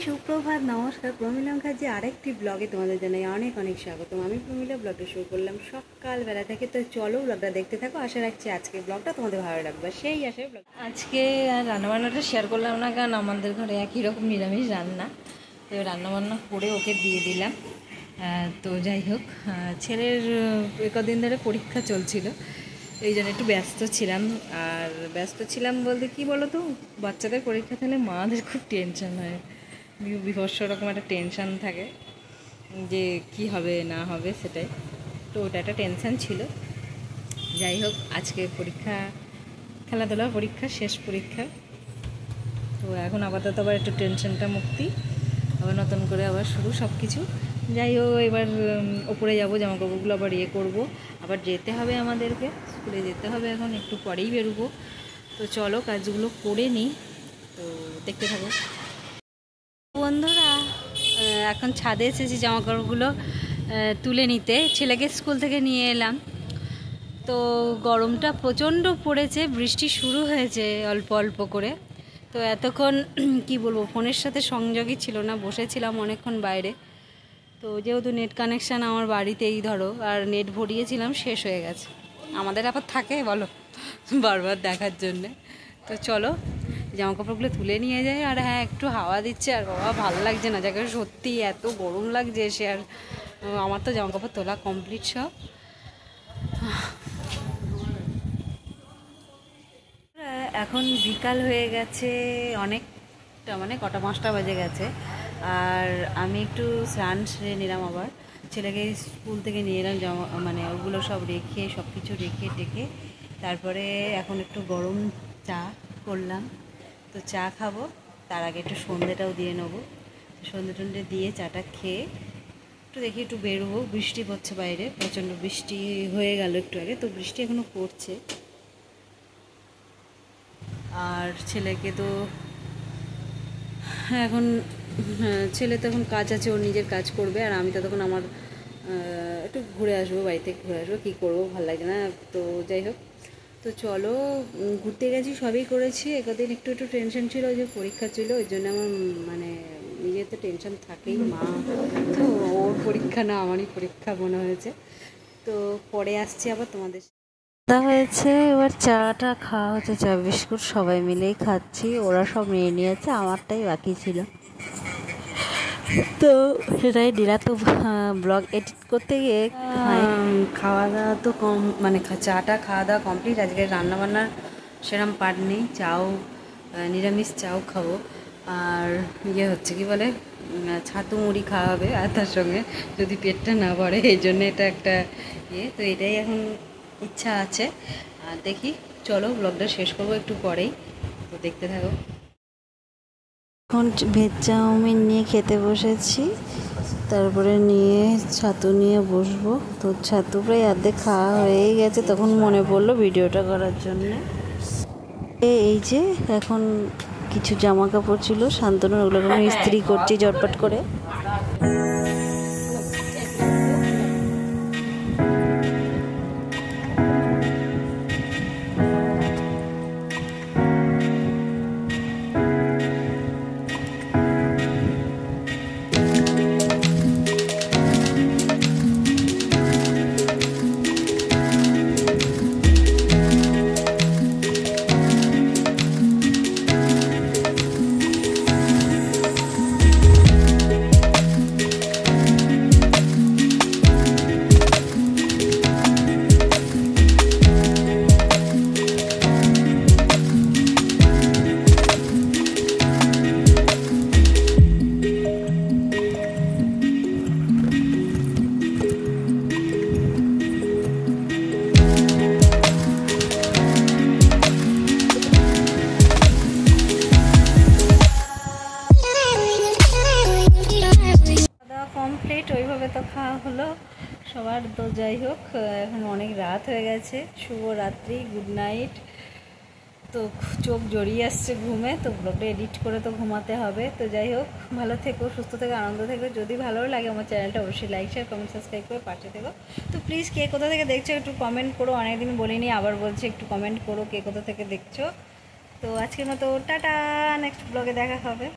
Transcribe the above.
সুপ্রভাত, নমস্কার। প্রমিলা মুখার্জি আরেকটি ব্লগে তোমাদের জানাই অনেক অনেক স্বাগতম। আমি প্রমিলা ব্লগটা শুরু করলাম সকালবেলা থেকে। তো চলো ব্লগটা দেখতে থাকো। আশা রাখছি আজকে ব্লগটা তোমাদের ভালো লাগবে। সেই আশায় ব্লগ আজকে রান্নাবান্নাটা শেয়ার করলাম না, কারণ আমাদের ঘরে একই রকম নিরামিষ রান্না। তো রান্নাবান্না করে ওকে দিয়ে দিলাম। তো যাই হোক, ছেলের কদিন ধরে পরীক্ষা চলছিল, এই জন্য একটু ব্যস্ত ছিলাম। আর ব্যস্ত ছিলাম বলতে কি বলো তো, বাচ্চাদের পরীক্ষা থাকলে মাদের খুব টেনশন হয়, বিভৎস রকম একটা টেনশান থাকে যে কি হবে না হবে সেটাই। তো ওটা একটা টেনশান ছিল। যাই হোক, আজকে পরীক্ষা, খেলাধুলার পরীক্ষা, শেষ পরীক্ষা। তো এখন আপাতত আবার একটু টেনশনটা মুক্তি, আবার নতুন করে আবার শুরু সব কিছু। যাই হোক, এবার ওপরে যাবো, জামাকাপড়গুলো আবার করবো, আবার যেতে হবে আমাদেরকে স্কুলে যেতে হবে, এখন একটু পরেই বেরোবো। তো চলো কাজগুলো করে নিই, তো দেখতে থাকো বন্ধুরা। এখন ছাদে এসেছি জামাকাপড়গুলো তুলে নিতে, ছেলেকে স্কুল থেকে নিয়ে এলাম। তো গরমটা প্রচণ্ড পড়েছে, বৃষ্টি শুরু হয়েছে অল্প অল্প করে। তো এতক্ষণ কি বলবো, ফোনের সাথে সংযোগই ছিল না, বসেছিলাম অনেকক্ষণ বাইরে। তো যেহেতু নেট কানেকশান আমার বাড়িতেই ধরো, আর নেট ভরিয়েছিলাম, শেষ হয়ে গেছে। আমাদের আবার থাকে বলো বারবার দেখার জন্যে। তো চলো জামাকাপড়গুলো তুলে নিয়ে যাই। আর হ্যাঁ, একটু হাওয়া দিচ্ছে, আর বাবা ভালো লাগছে না, জায়গায় সত্যি এত গরম লাগছে সে। আর আমার তো জামাকাপড় তোলা কমপ্লিট সব। এখন বিকাল হয়ে গেছে অনেকটা, মানে কটা 5টা বাজে গেছে। আর আমি একটু স্নান সেরে নিলাম, আবার ছেলেকে স্কুল থেকে নিয়ে এলাম, মানে ওগুলো সব রেখে, সব কিছু রেখে টেকে তারপরে এখন একটু গরম চা করলাম। তো চা খাবো, তার আগে একটু সন্ধ্যেটাও দিয়ে নেবো। সন্ধ্যে টন্ধে দিয়ে চাটা খেয়ে একটু দেখি একটু বেরোবো। বৃষ্টি পড়ছে বাইরে, প্রচণ্ড বৃষ্টি হয়ে গেল একটু আগে, তো বৃষ্টি এখনও পড়ছে। আর ছেলেকে তো এখন, ছেলে তো এখন কাজ আছে, ওর নিজের কাজ করবে, আর আমি তো তখন আমার একটু ঘুরে আসবো, বাড়ি থেকে ঘুরে আসবো। কী করবো, ভালো লাগে না। তো যাই হোক, তো চলো ঘুরতে গেছি, সবই করেছি। একদিন একটু একটু টেনশন ছিল, যে পরীক্ষা ছিল, ওই জন্য আমার মানে নিজের তো টেনশন থাকেই। মা তো ওর পরীক্ষা না আমারই পরীক্ষা মনে হয়েছে। তো পরে আসছি আবার তোমাদের হয়েছে। এবার চাটা খাওয়া হচ্ছে, চা বিস্কুট সবাই মিলেই খাচ্ছি। ওরা সব নিয়ে নিয়েছে, আমারটাই বাকি ছিল, তো সেটাই দিলা। তো ব্লগ এডিট করতে গিয়ে খাওয়া দাওয়া তো কম, মানে চাটা খাওয়া দাওয়া কমপ্লিট। আজকে রান্নাবান্নার সেরকম পাট নেই, চাও নিরামিষ চাও খাবো। আর হচ্ছে কি বলে, ছাতু মুড়ি খাওয়া হবে, আর তার সঙ্গে যদি পেটটা না ভরে, এই জন্য এটা একটা তো এটাই এখন ইচ্ছা আছে। আর দেখি, চলো ব্লগটা শেষ করবো একটু পরেই, তো দেখতে থাকো। এখন ভেজ চাউমিন নিয়ে খেতে বসেছি, তারপরে নিয়ে ছাতু নিয়ে বসবো। তো ছাতু প্রায় অর্ধেক খাওয়া হয়েই গেছে, তখন মনে পড়লো ভিডিওটা করার জন্যে। এই যে এখন কিছু জামা কাপড় ছিল শান্তনুর, ওগুলো ইস্ত্রি করছি ঝটপট করে। কমপ্লিট, ওইভাবে তো খাওয়া হলো সবার। তো যাই হোক, এখন অনেক রাত হয়ে গেছে, শুভরাত্রি, গুড নাইট। তো চোখ জড়িয়ে আসছে ঘুমে, তো ব্লগটা এডিট করে তো ঘুমাতে হবে। তো যাই হোক, ভালো থেকো, সুস্থ থেকো, আনন্দ থেকো। যদি ভালো লাগে আমার চ্যানেলটা অবশ্যই লাইক শেয়ার কমেন্ট সাবস্ক্রাইব করে পাশে থেকো। তো প্লিজ কে কোথা থেকে দেখছো একটু কমেন্ট করো, অনেকদিন বলিনি, আবার বলছি একটু কমেন্ট করো কে কোথা থেকে দেখছো। তো আজকের মতো টাটা, নেক্সট ব্লগে দেখা হবে।